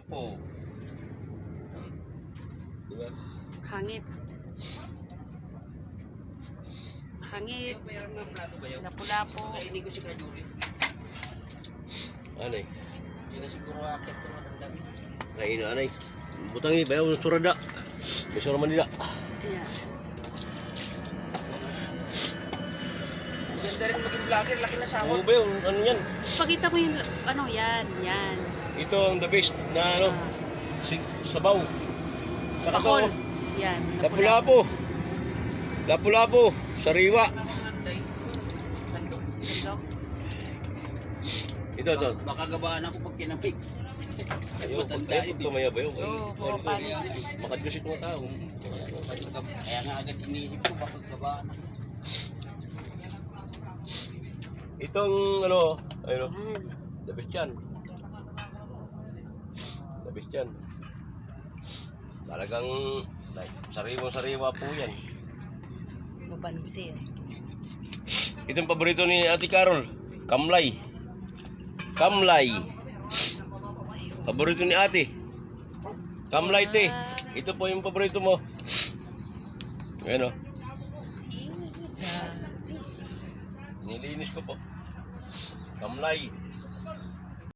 Lapu-lapu. Diba? Hangit. Hangit. Lapu-lapu. Kainin ko si Kajuli. Anay. Hindi na siguro akit yung matanda. Lain na anay. Butangi, bayaw ng surada. May sura Manila. Ayan. Ganda rin maging vlogger, laki na sahod. Oo ba yun? Ano yan? Pakita mo yung, ano, yan. Yan. Ito ang the best na ano, sabaw. Saka Bakol. to, Yan. lapu-lapu. Lapu-lapu. Sariwa. Sandok. Ito. Baka gabaan ako pag kinamig. Ayaw, Matanda ayaw, yun. tumaya ba yun? Oo, puro panis. Makadlusit mga tao. Kaya nga agad iniisip ko baka gabaan ako. Itong ano, ayun, Yan. the best yan. The best yan. Talagang sariwa-sariwa po yan. Mabansi. Itong paborito ni Ate Carol, kamlay. Kamlay. Paborito ni Ate. Kamlay te. Ito po yung paborito mo. Ayan o. Nilinis ko po. Kamlay.